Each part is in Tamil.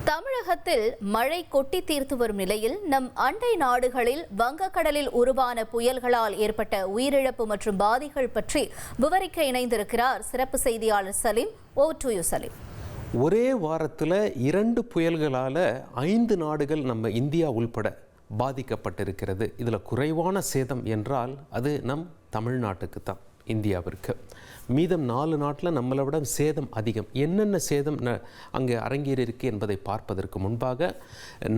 தமிழகத்தில் மழை கொட்டி தீர்த்து வரும் நிலையில் நம் அண்டை நாடுகளில் வங்கக்கடலில் உருவான புயல்களால் ஏற்பட்ட உயிரிழப்பு மற்றும் பாதிகள் பற்றி விவரிக்க இணைந்திருக்கிறார் சிறப்பு செய்தியாளர் Salim. Over to you Salim. ஒரே வாரத்தில் 2 புயல்களால் 5 நாடுகள் நம்ம இந்தியா உள்பட பாதிக்கப்பட்டிருக்கிறது. இதில் குறைவான சேதம் என்றால் அது நம் தமிழ்நாட்டுக்கு தான், இந்தியாவிற்கு. மீதம் 4 நாட்டில் நம்மளை விட சேதம் அதிகம். என்னென்ன சேதம் அங்கே அரங்கேறியிருக்கு என்பதை பார்ப்பதற்கு முன்பாக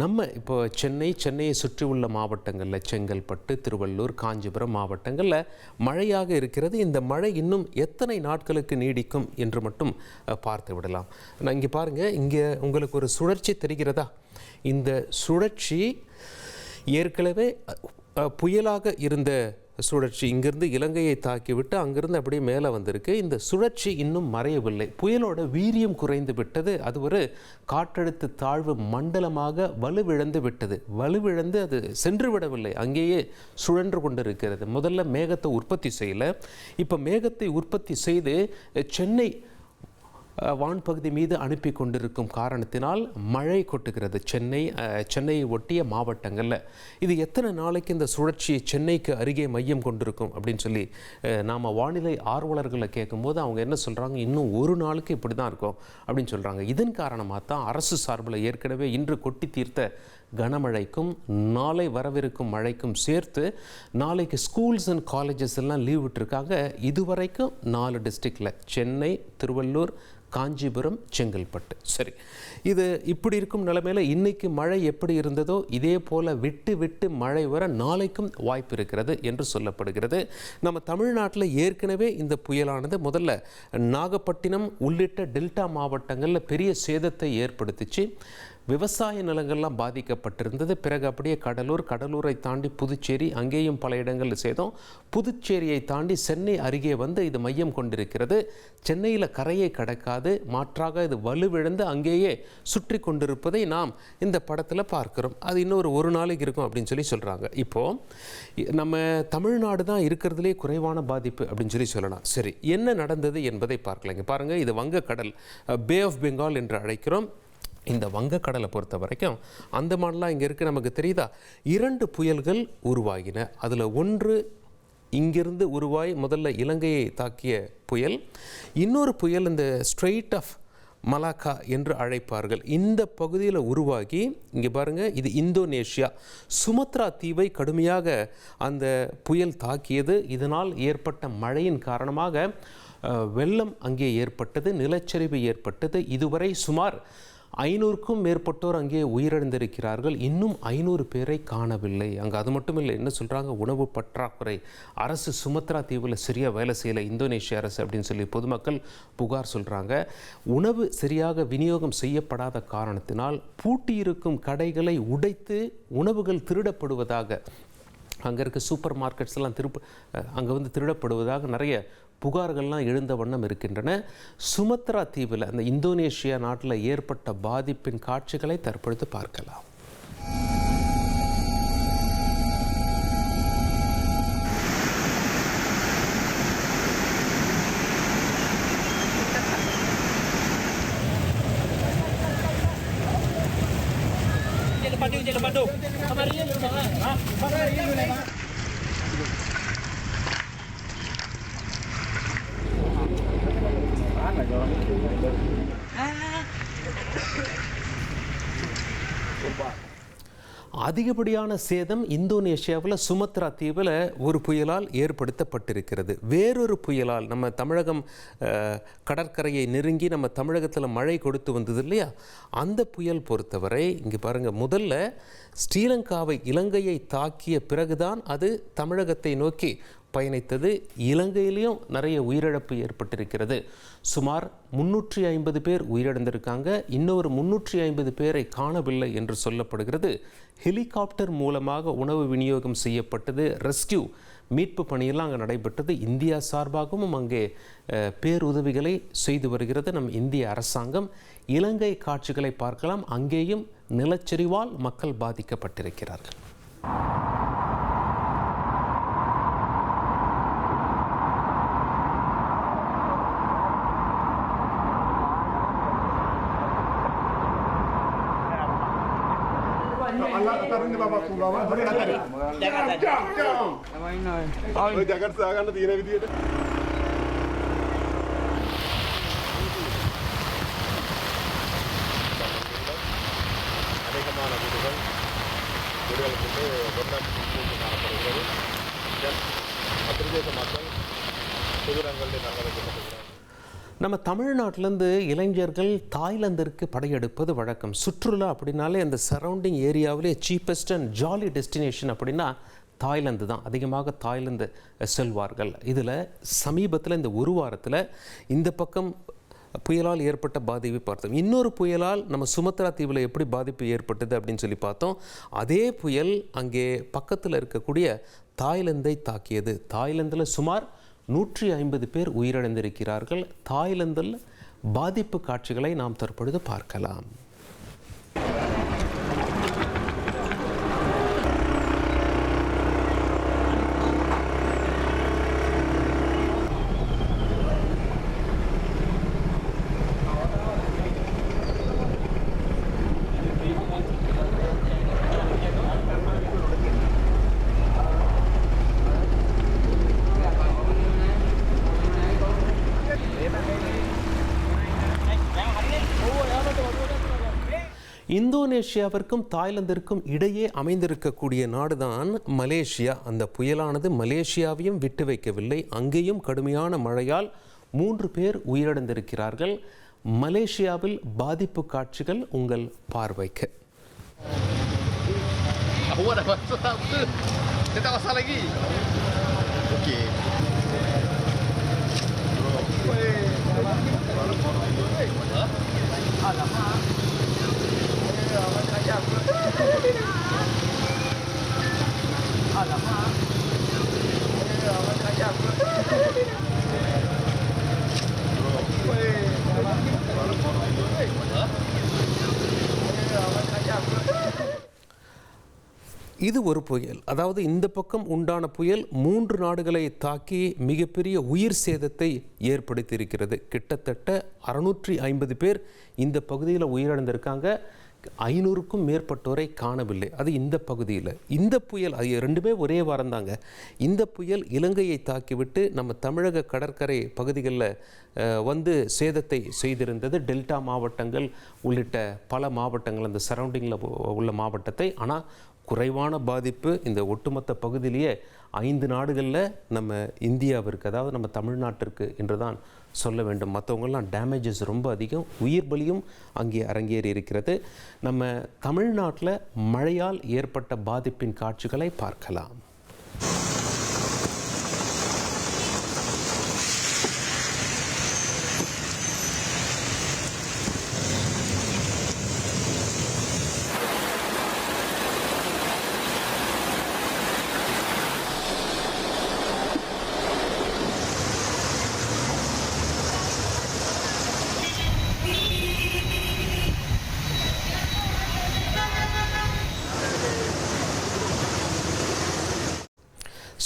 நம்ம இப்போ சென்னையை சுற்றியுள்ள மாவட்டங்களில் செங்கல்பட்டு, திருவள்ளூர், காஞ்சிபுரம் மாவட்டங்களில் மழையாக இருக்கிறது. இந்த மழை இன்னும் எத்தனை நாட்களுக்கு நீடிக்கும் என்று மட்டும் பார்த்து விடலாம். நான் இங்கே பாருங்கள், இங்கே உங்களுக்கு ஒரு சுழற்சி தெரிகிறதா? இந்த சுழற்சி ஏற்கனவே புயலாக இருந்த சுழற்சி இங்கிருந்து இலங்கையை தாக்கிவிட்டு அங்கிருந்து அப்படியே மேலே வந்திருக்கு. இந்த சுழற்சி இன்னும் மறையவில்லை. புயலோட வீரியம் குறைந்து விட்டது. அது ஒரு காற்றழுத்த தாழ்வு மண்டலமாக வலுவிழந்து விட்டது. வலுவிழந்து அது சென்று விடவில்லை, அங்கேயே சுழன்று கொண்டிருக்கிறது. முதல்ல மேகத்தை உற்பத்தி செய்யலை. இப்போ மேகத்தை உற்பத்தி செய்து சென்னை வான்பகுதி மீது அனுப்பி கொண்டிருக்கும் காரணத்தினால் மழை கொட்டுகிறது சென்னையை ஒட்டிய மாவட்டங்களில். இது எத்தனை நாளைக்கு இந்த சுழற்சி சென்னைக்கு அருகே மையம் கொண்டிருக்கும் அப்படின்னு சொல்லி நாம் வானிலை ஆர்வலர்களை கேட்கும்போது அவங்க என்ன சொல்கிறாங்க, இன்னும் ஒரு நாளுக்கு இப்படி தான் இருக்கும் அப்படின்னு சொல்கிறாங்க. இதன் காரணமாக தான் அரசு சார்பில் ஏற்கனவே இன்று கொட்டி தீர்த்த கனமழைக்கும் நாளை வரவிருக்கும் மழைக்கும் சேர்த்து நாளைக்கு ஸ்கூல்ஸ் அண்ட் காலேஜஸ் எல்லாம் லீவ் விட்டுருக்காங்க. இதுவரைக்கும் 4 டிஸ்ட்ரிக்டில் சென்னை, திருவள்ளூர், காஞ்சிபுரம், செங்கல்பட்டு. சரி, இது இப்படி இருக்கும் நிலைமையில் இன்னைக்கு மழை எப்படி இருந்ததோ இதே போல் விட்டு விட்டு மழை வர நாளைக்கும் வாய்ப்பு இருக்கிறது என்று சொல்லப்படுகிறது. நம்ம தமிழ்நாட்டில் ஏற்கனவே இந்த புயலானது முதல்ல நாகப்பட்டினம் உள்ளிட்ட டெல்டா மாவட்டங்களில் பெரிய சேதத்தை ஏற்படுத்திச்சு. விவசாய நிலங்கள்லாம் பாதிக்கப்பட்டிருந்தது. பிறகு அப்படியே கடலூரை தாண்டி புதுச்சேரி, அங்கேயும் பல இடங்களில் சேதம். புதுச்சேரியை தாண்டி சென்னை அருகே வந்து இது மையம் கொண்டிருக்கிறது. சென்னையில் கரையை கடக்காது, மாற்றாக இது வலுவிழந்து அங்கேயே சுற்றி கொண்டிருப்பதை நாம் இந்த படத்தில் பார்க்கிறோம். அது இன்னொரு ஒரு நாளைக்கு இருக்கும் அப்படின்னு சொல்லி சொல்கிறாங்க. இப்போது நம்ம தமிழ்நாடு தான் இருக்கிறதுலே குறைவான பாதிப்பு அப்படின்னு சொல்லலாம். சரி, என்ன நடந்தது என்பதை பார்க்கலாம். இங்கே பாருங்கள், இது வங்கக்கடல், பே ஆஃப் பெங்கால் என்று அழைக்கிறோம். இந்த வங்கக்கடலை பொறுத்த வரைக்கும் அந்தமான்லாம் இங்கே இருக்குது, நமக்கு தெரியுதா? 2 புயல்கள் உருவாகின. அதில் ஒன்று இங்கிருந்து உருவாகி முதல்ல இலங்கையை தாக்கிய புயல். இன்னொரு புயல் இந்த ஸ்ட்ரெயிட் ஆஃப் மலாக்கா என்று அழைப்பார்கள். இந்த பகுதியில் உருவாகி இங்கே பாருங்கள், இது இந்தோனேஷியா சுமத்ரா தீவை கடுமையாக அந்த புயல் தாக்கியது. இதனால் ஏற்பட்ட மழையின் காரணமாக வெள்ளம் அங்கே ஏற்பட்டது, நிலச்சரிவு ஏற்பட்டது. இதுவரை சுமார் 500க்கும் மேற்பட்டோர் அங்கே உயிரிழந்திருக்கிறார்கள். இன்னும் 500 பேரை காணவில்லை. அங்கே அது மட்டும் இல்லை, என்ன சொல்கிறாங்க, உணவு பற்றாக்குறை. அரசு சுமத்ரா தீவில் சரியாக வேலை செய்யலை இந்தோனேஷிய அரசு அப்படின்னு சொல்லி பொதுமக்கள் புகார் சொல்கிறாங்க. உணவு சரியாக விநியோகம் செய்யப்படாத காரணத்தினால் பூட்டியிருக்கும் கடைகளை உடைத்து உணவுகள் திருடப்படுவதாக, அங்கே இருக்க சூப்பர் மார்க்கெட்ஸ் எல்லாம் அங்கே வந்து திருடப்படுவதாக நிறைய புகார்கள்லாம் எழுந்த வண்ணம் இருக்கின்றன. சுமத்ரா தீவில் அந்த இந்தோனேஷியா நாட்டில் ஏற்பட்ட பாதிப்பின் காட்சிகளை தற்பொழுது பார்க்கலாம். அதிகப்படியான சேதம் இந்தோனேஷியாவில் சுமத்ரா தீவில் ஒரு புயலால் ஏற்படுத்தப்பட்டிருக்கிறது. வேறொரு புயலால் நம்ம தமிழகம் கடற்கரையை நெருங்கி நம்ம தமிழகத்தில் மழை கொடுத்து வந்தது இல்லையா, அந்த புயல் பொறுத்தவரை இங்கே பாருங்கள், முதல்ல ஸ்ரீலங்காவை, இலங்கையை தாக்கிய பிறகுதான் அது தமிழகத்தை நோக்கி பயணித்தது. இலங்கையிலையும் நிறைய உயிரிழப்பு ஏற்பட்டிருக்கிறது. சுமார் 350 பேர் உயிரிழந்திருக்காங்க. இன்னொரு 350 பேரை காணவில்லை என்று சொல்லப்படுகிறது. ஹெலிகாப்டர் மூலமாக உணவு விநியோகம் செய்யப்பட்டது. ரெஸ்கியூ மீட்பு பணியெல்லாம் அங்கே நடைபெற்றது. இந்தியா சார்பாகவும் அங்கே பேருதவிகளை செய்து வருகிறது நம் இந்திய அரசாங்கம். இலங்கை காட்சிகளை பார்க்கலாம். அங்கேயும் நிலச்சரிவால் மக்கள் பாதிக்கப்பட்டிருக்கிறார்கள். அதிகமான வீடுகள் வீடுகளுக்கு வெள்ளம் காணப்படுகிறது. பிரதேச மக்கள் சிவிரங்களில் தங்க வைக்கப்பட்டிருக்கிறார்கள். நம்ம தமிழ்நாட்டிலேருந்து இளைஞர்கள் தாய்லாந்திற்கு படையெடுப்பது வழக்கம். சுற்றுலா அப்படின்னாலே அந்த சரௌண்டிங் ஏரியாவிலே சீப்பஸ்ட் அண்ட் ஜாலி டெஸ்டினேஷன் அப்படின்னா தாய்லாந்து தான். அதிகமாக தாய்லாந்து செல்வார்கள். இதில் சமீபத்தில் இந்த ஒரு வாரத்தில் இந்த பக்கம் புயலால் ஏற்பட்ட பாதிப்பை பார்த்தோம். இன்னொரு புயலால் நம்ம சுமத்ரா தீவில் எப்படி பாதிப்பு ஏற்பட்டது அப்படின்னு சொல்லி பார்த்தோம். அதே புயல் அங்கே பக்கத்தில் இருக்கக்கூடிய தாய்லாந்தை தாக்கியது. தாய்லாந்தில் சுமார் 150 பேர் உயிரிழந்திருக்கிறார்கள். தாய்லாந்தில் பாதிப்பு காட்சிகளை நாம் தற்பொழுது பார்க்கலாம். இந்தோனேஷியாவிற்கும் தாய்லாந்திற்கும் இடையே அமைந்திருக்கக்கூடிய நாடுதான் மலேசியா. அந்த புயலானது மலேசியாவையும் விட்டு வைக்கவில்லை. அங்கேயும் கடுமையான மழையால் 3 பேர் உயிரிழந்திருக்கிறார்கள். மலேசியாவில் பாதிப்பு காட்சிகள் உங்கள் பார்வைக்கு. இது ஒரு புயல். அதாவது இந்த பக்கம் உண்டான புயல் 3 நாடுகளை தாக்கி மிகப்பெரிய உயிர் சேதத்தை ஏற்படுத்தியிருக்கிறது. கிட்டத்தட்ட 650 பேர் இந்த பகுதியில் உயிரிழந்திருக்காங்க. 500க்கும் மேற்பட்டோரை காணவில்லை. அது இந்த பகுதியில். இந்த புயல் அது 2மே ஒரே வாரம் தாங்க. இந்த புயல் இலங்கையை தாக்கிவிட்டு நம்ம தமிழக கடற்கரை பகுதிகளில் வந்து சேதத்தை செய்திருந்தது. டெல்டா மாவட்டங்கள் உள்ளிட்ட பல மாவட்டங்கள், அந்த சரௌண்டிங்கில் உள்ள மாவட்டத்தை. ஆனால் குறைவான பாதிப்பு இந்த ஒட்டுமொத்த பகுதியிலேயே 5 நாடுகளில் நம்ம இந்தியாவிற்கு, அதாவது நம்ம தமிழ்நாட்டிற்கு என்று தான் சொல்ல வேண்டும். மற்றவங்களாம் டேமேஜஸ் ரொம்ப அதிகம். உயிர் பலியும் அங்கே அரங்கேறி இருக்கிறது. நம்ம தமிழ்நாட்டில் மழையால் ஏற்பட்ட பாதிப்பின் காட்சிகளை பார்க்கலாம்.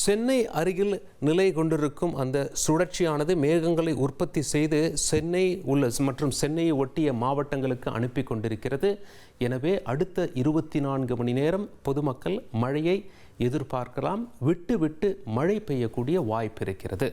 சென்னை அருகில் நிலை கொண்டிருக்கும் அந்த சுழற்சியானது மேகங்களை உற்பத்தி செய்து சென்னை மற்றும் சென்னையை ஒட்டிய மாவட்டங்களுக்கு அனுப்பி கொண்டிருக்கிறது. எனவே அடுத்த 24 மணி நேரம் பொதுமக்கள் மழையை எதிர்பார்க்கலாம். விட்டு விட்டு மழை பெய்யக்கூடிய வாய்ப்பு இருக்கிறது.